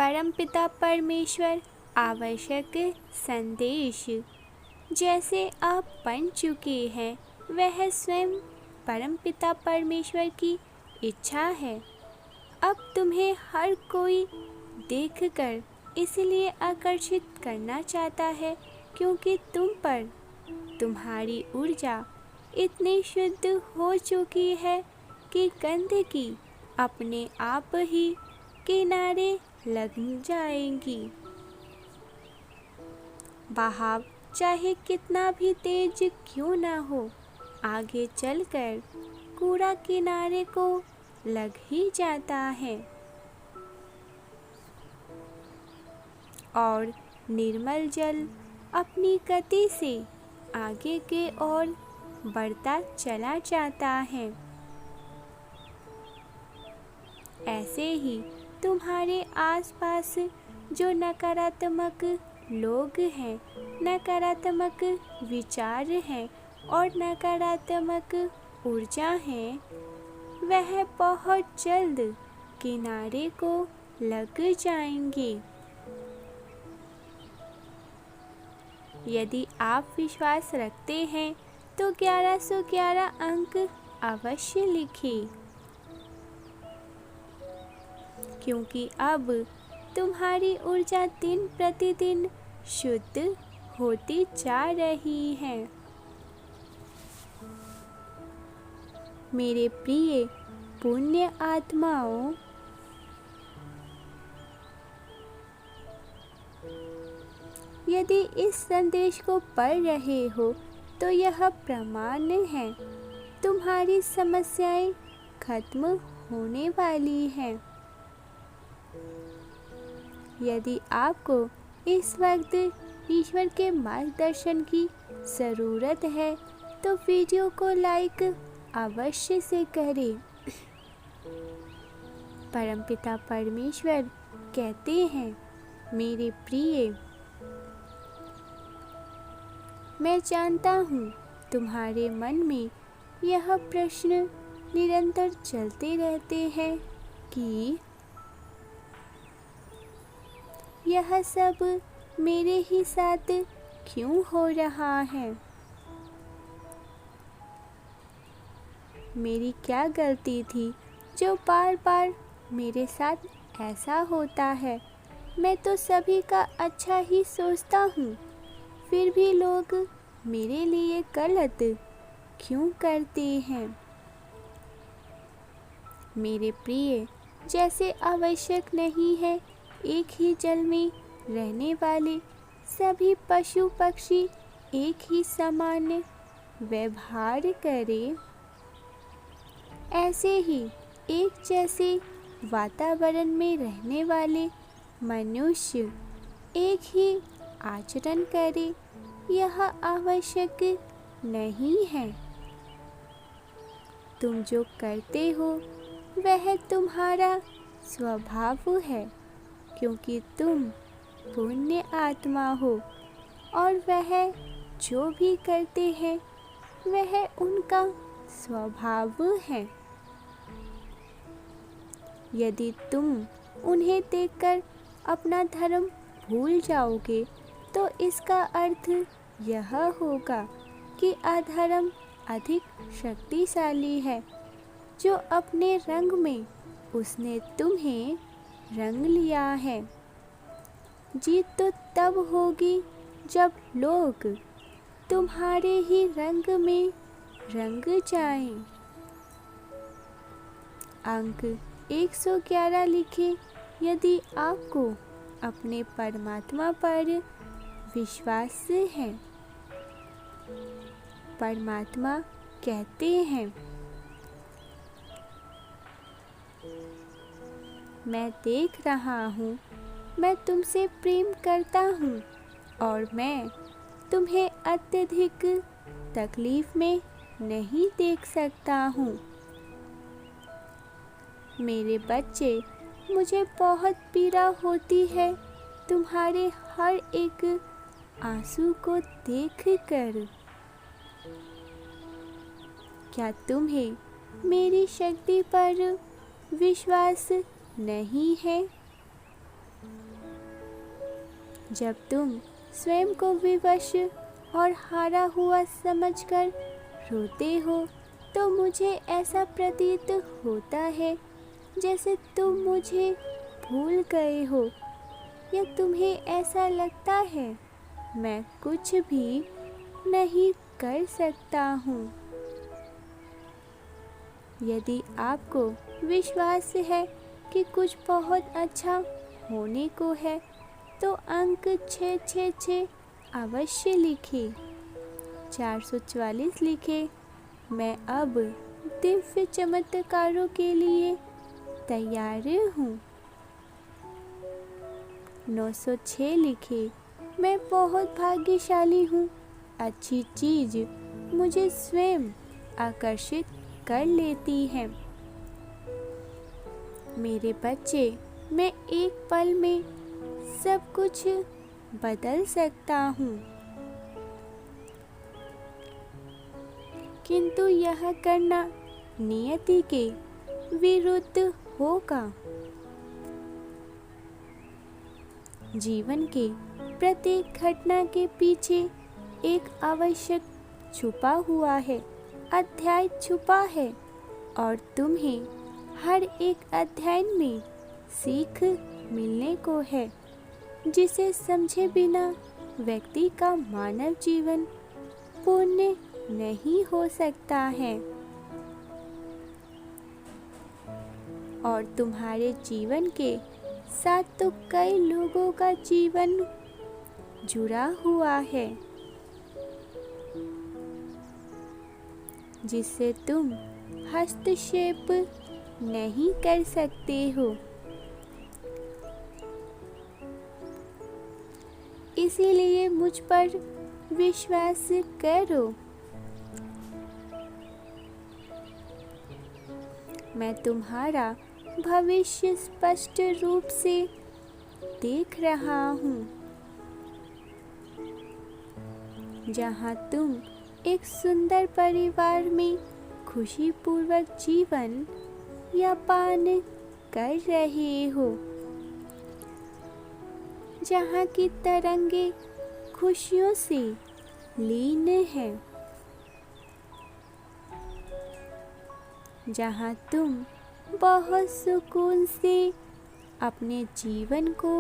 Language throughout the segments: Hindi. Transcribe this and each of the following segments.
परमपिता परमेश्वर आवश्यक संदेश। जैसे आप बन चुके हैं वह स्वयं परमपिता परमेश्वर की इच्छा है। अब तुम्हें हर कोई देखकर इसलिए आकर्षित करना चाहता है क्योंकि तुम पर तुम्हारी ऊर्जा इतनी शुद्ध हो चुकी है कि गंदगी अपने आप ही किनारे लग जाएंगी। बहाव चाहे कितना भी तेज क्यों ना हो, आगे चलकर कूड़ा किनारे को लग ही जाता है और निर्मल जल अपनी गति से आगे के ओर बढ़ता चला जाता है। ऐसे ही तुम्हारे आसपास जो नकारात्मक लोग हैं, नकारात्मक विचार हैं और नकारात्मक ऊर्जा है, वह बहुत जल्द किनारे को लग जाएंगे। यदि आप विश्वास रखते हैं तो 1111 अंक अवश्य लिखें, क्योंकि अब तुम्हारी ऊर्जा दिन प्रतिदिन शुद्ध होती जा रही है। मेरे प्रिय पुण्य आत्माओं, यदि इस संदेश को पढ़ रहे हो तो यह प्रमाण है तुम्हारी समस्याएं खत्म होने वाली हैं। यदि आपको इस वक्त ईश्वर के मार्गदर्शन की ज़रूरत है तो वीडियो को लाइक अवश्य से करें। परमपिता परमेश्वर कहते हैं, मेरे प्रिय, मैं जानता हूँ तुम्हारे मन में यह प्रश्न निरंतर चलते रहते हैं कि यह सब मेरे ही साथ क्यों हो रहा है, मेरी क्या गलती थी जो बार बार मेरे साथ ऐसा होता है। मैं तो सभी का अच्छा ही सोचता हूँ, फिर भी लोग मेरे लिए गलत क्यों करते हैं। मेरे प्रिय, जैसे आवश्यक नहीं है एक ही जल में रहने वाले सभी पशु पक्षी एक ही सामान्य व्यवहार करें, ऐसे ही एक जैसे वातावरण में रहने वाले मनुष्य एक ही आचरण करें, यह आवश्यक नहीं है। तुम जो करते हो वह तुम्हारा स्वभाव है, क्योंकि तुम पुण्य आत्मा हो और वह जो भी करते हैं वह उनका स्वभाव है। यदि तुम उन्हें देखकर अपना धर्म भूल जाओगे तो इसका अर्थ यह होगा कि अधर्म अधिक शक्तिशाली है। जो अपने रंग में उसने तुम्हें रंग लिया है। जीत तो तब होगी जब लोग तुम्हारे ही रंग में रंग जाएं। अंक 111 लिखें यदि आपको अपने परमात्मा पर विश्वास है। परमात्मा कहते हैं, मैं देख रहा हूँ, मैं तुमसे प्रेम करता हूँ और मैं तुम्हें अत्यधिक तकलीफ में नहीं देख सकता हूँ। मेरे बच्चे, मुझे बहुत पीड़ा होती है तुम्हारे हर एक आंसू को देखकर। क्या तुम्हें मेरी शक्ति पर विश्वास नहीं है? जब तुम स्वयं को विवश और हारा हुआ समझकर रोते हो तो मुझे ऐसा प्रतीत होता है जैसे तुम मुझे भूल गए हो, या तुम्हें ऐसा लगता है मैं कुछ भी नहीं कर सकता हूँ। यदि आपको विश्वास है कि कुछ बहुत अच्छा होने को है तो अंक 666 अवश्य लिखे, 444 लिखे। मैं अब दिव्य चमत्कारों के लिए तैयार हूँ। 906 लिखे, मैं बहुत भाग्यशाली हूँ। अच्छी चीज मुझे स्वयं आकर्षित कर लेती है। मेरे बच्चे, मैं एक पल में सब कुछ बदल सकता हूँ, किंतु यह करना नियति के विरुद्ध होगा। जीवन के प्रत्येक घटना के पीछे एक आवश्यक छुपा हुआ है, अध्याय छुपा है, और तुम्हें हर एक अध्याय में सीख मिलने को है, जिसे समझे बिना व्यक्ति का मानव जीवन पूर्ण नहीं हो सकता है। और तुम्हारे जीवन के साथ तो कई लोगों का जीवन जुड़ा हुआ है, जिससे तुम हस्तक्षेप नहीं कर सकते हो। इसीलिए मुझ पर विश्वास करो। मैं तुम्हारा भविष्य स्पष्ट रूप से देख रहा हूँ, जहाँ तुम एक सुंदर परिवार में खुशीपूर्वक जीवन यापन कर रहे हो, जहाँ की तरंगे खुशियों से लीन है, जहाँ तुम बहुत सुकून से अपने जीवन को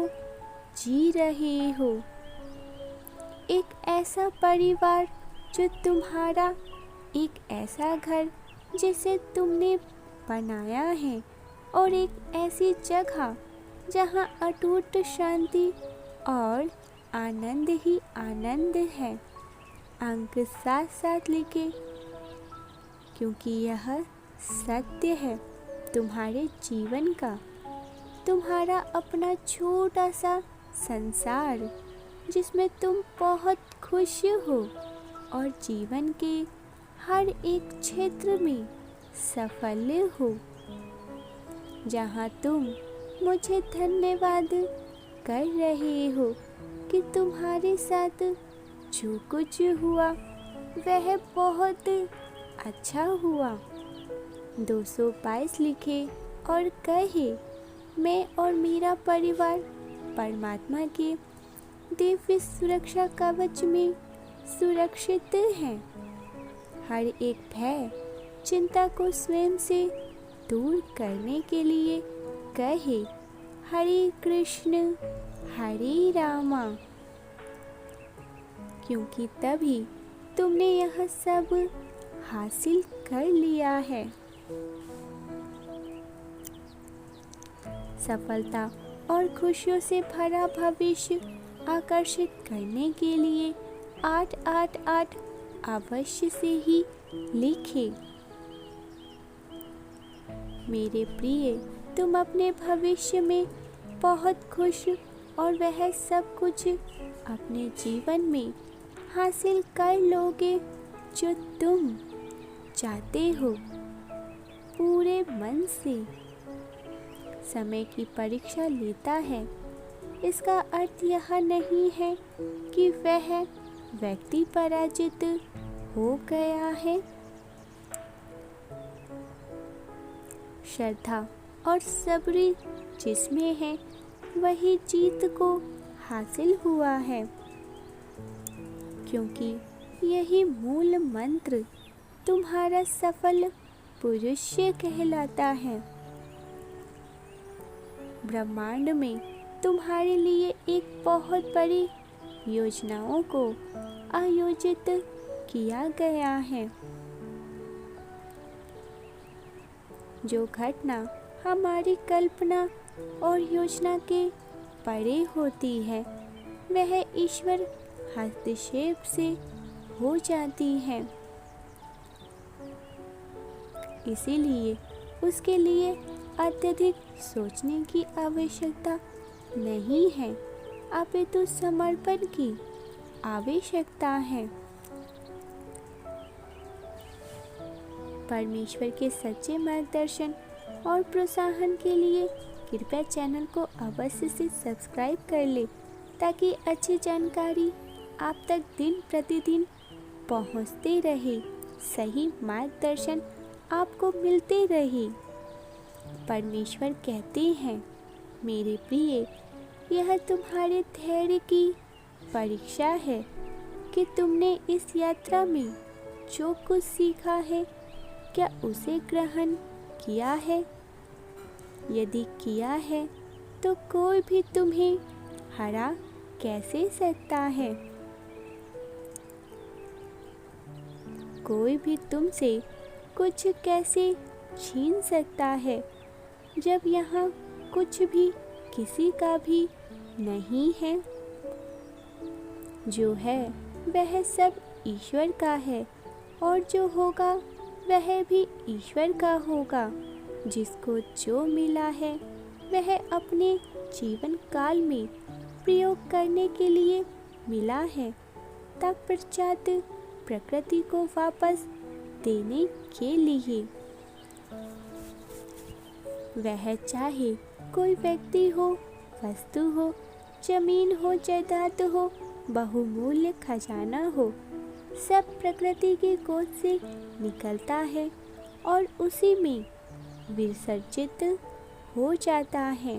जी रहे हो। एक ऐसा परिवार जो तुम्हारा, एक ऐसा घर जिसे तुमने बनाया है, और एक ऐसी जगह जहाँ अटूट शांति और आनंद ही आनंद है। अंक 7-7 लिखे, क्योंकि यह सत्य है तुम्हारे जीवन का, तुम्हारा अपना छोटा सा संसार जिसमें तुम बहुत खुश हो और जीवन के हर एक क्षेत्र में सफल हो, जहाँ तुम मुझे धन्यवाद कर रहे हो कि तुम्हारे साथ जो कुछ हुआ वह बहुत अच्छा हुआ। 222 लिखे और कहे, मैं और मेरा परिवार परमात्मा के दिव्य सुरक्षा कवच में सुरक्षित हैं। हर एक भय चिंता को स्वयं से दूर करने के लिए कहे, हरे कृष्ण हरे रामा, क्योंकि तभी तुमने यह सब हासिल कर लिया है। सफलता और खुशियों से भरा भविष्य आकर्षित करने के लिए 888 अवश्य से ही लिखे। मेरे प्रिय, तुम अपने भविष्य में बहुत खुश और वह सब कुछ अपने जीवन में हासिल कर लोगे जो तुम चाहते हो पूरे मन से। समय की परीक्षा लेता है, इसका अर्थ यह नहीं है कि वह व्यक्ति पराजित हो गया है। श्रद्धा और सब्र जिसमें है वही जीत को हासिल हुआ है, क्योंकि यही मूल मंत्र तुम्हारा सफल पुरुष कहलाता है। ब्रह्मांड में तुम्हारे लिए एक बहुत बड़ी योजनाओं को आयोजित किया गया है। जो घटना हमारी कल्पना और योजना के परे होती है, वह ईश्वर हस्तक्षेप से हो जाती है। इसीलिए उसके लिए अत्यधिक सोचने की आवश्यकता नहीं है, अपितु समर्पण की आवश्यकता है। परमेश्वर के सच्चे मार्गदर्शन और प्रोत्साहन के लिए कृपया चैनल को अवश्य से सब्सक्राइब कर ले, ताकि अच्छी जानकारी आप तक दिन प्रतिदिन पहुंचते रहे, सही मार्गदर्शन आपको मिलते रहे। परमेश्वर कहते हैं, मेरे प्रिय, यह तुम्हारे धैर्य की परीक्षा है कि तुमने इस यात्रा में जो कुछ सीखा है, क्या उसे ग्रहण किया है। यदि किया है तो कोई भी तुम्हें हरा कैसे सकता है। कोई भी तुमसे कुछ कैसे छीन सकता है, जब यहाँ कुछ भी किसी का भी नहीं है। जो है वह सब ईश्वर का है, और जो होगा वह भी ईश्वर का होगा। जिसको जो मिला है वह अपने जीवन काल में प्रयोग करने के लिए मिला है, तत्पश्चात प्रकृति को वापस देने के लिए। वह चाहे कोई व्यक्ति हो, वस्तु हो, जमीन हो, जायदाद हो, बहुमूल्य खजाना हो, सब प्रकृति की गोद से निकलता है और उसी में विसर्जित हो जाता है।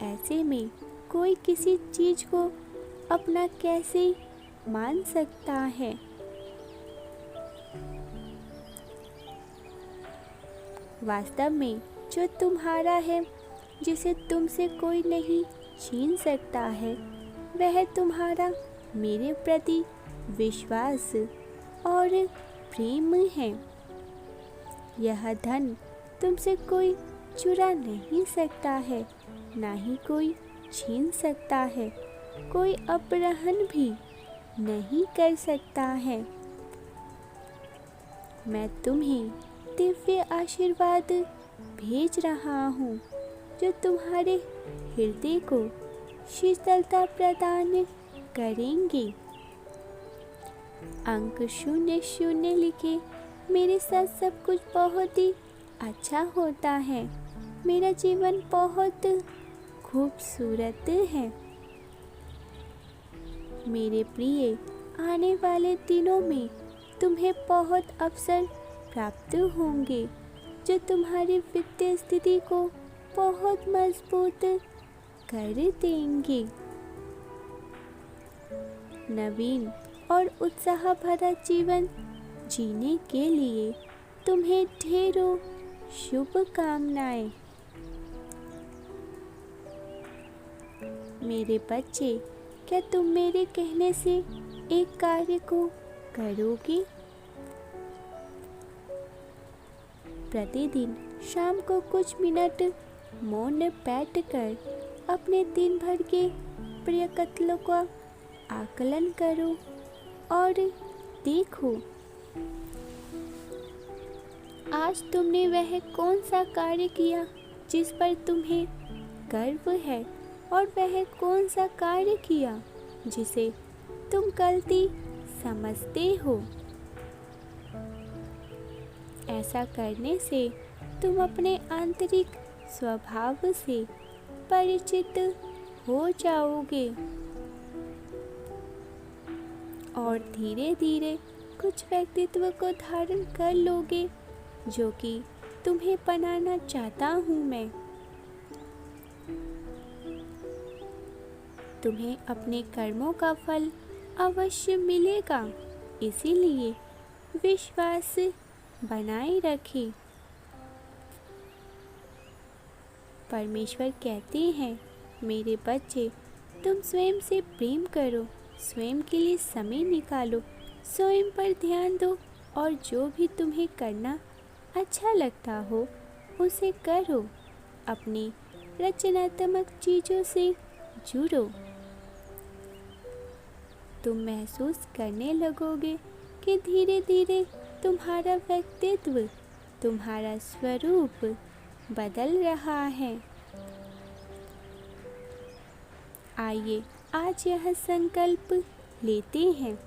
ऐसे में कोई किसी चीज को अपना कैसे मान सकता है। वास्तव में जो तुम्हारा है, जिसे तुमसे कोई नहीं छीन सकता है, वह तुम्हारा मेरे प्रति विश्वास और प्रेम है। यह धन तुमसे कोई चुरा नहीं सकता है, ना ही कोई छीन सकता है, कोई अपहरण भी नहीं कर सकता है। मैं तुम्हें दिव्य आशीर्वाद भेज रहा हूँ, जो तुम्हारे हृदय को शीतलता प्रदान करेंगे। अंक 00 लिखे, मेरे साथ सब कुछ बहुत ही अच्छा होता है। मेरा जीवन बहुत खूबसूरत है। मेरे प्रिय, आने वाले दिनों में तुम्हें बहुत अवसर प्राप्त होंगे, जो तुम्हारी वित्तीय स्थिति को बहुत मजबूत कर देंगे। नवीन और उत्साह भरा जीवन जीने के लिए तुम्हें ढेरों शुभकामनाएं। मेरे बच्चे, क्या तुम मेरे कहने से एक कार्य को करोगे? प्रतिदिन शाम को कुछ मिनट मौन बैठकर अपने दिन भर के प्रयत्नों का आकलन करो और देखो आज तुमने वह कौन सा कार्य किया जिस पर तुम्हें गर्व है, और वह कौन सा कार्य किया जिसे तुम गलती समझते हो। ऐसा करने से तुम अपने आंतरिक स्वभाव से परिचित हो जाओगे और धीरे धीरे कुछ व्यक्तित्व को धारण कर लोगे, जो कि तुम्हें बनाना चाहता हूँ मैं। तुम्हें अपने कर्मों का फल अवश्य मिलेगा। इसीलिए विश्वास बनाए रखें। परमेश्वर कहते हैं, मेरे बच्चे, तुम स्वयं से प्रेम करो, स्वयं के लिए समय निकालो, स्वयं पर ध्यान दो और जो भी तुम्हें करना अच्छा लगता हो उसे करो। अपनी रचनात्मक चीज़ों से जुड़ो। तुम महसूस करने लगोगे कि धीरे धीरे तुम्हारा व्यक्तित्व, तुम्हारा स्वरूप बदल रहा है। आइए आज यह संकल्प लेते हैं।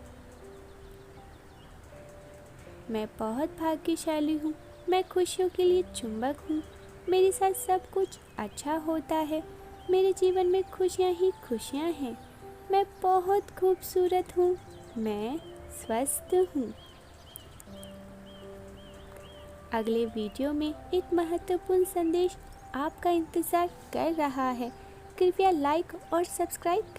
मैं बहुत भाग्यशाली हूँ। मैं खुशियों के लिए चुंबक हूँ। मेरे साथ सब कुछ अच्छा होता है। मेरे जीवन में खुशियाँ ही खुशियाँ हैं। मैं बहुत खूबसूरत हूँ। मैं स्वस्थ हूँ। अगले वीडियो में एक महत्वपूर्ण संदेश आपका इंतज़ार कर रहा है। कृपया लाइक और सब्सक्राइब करें।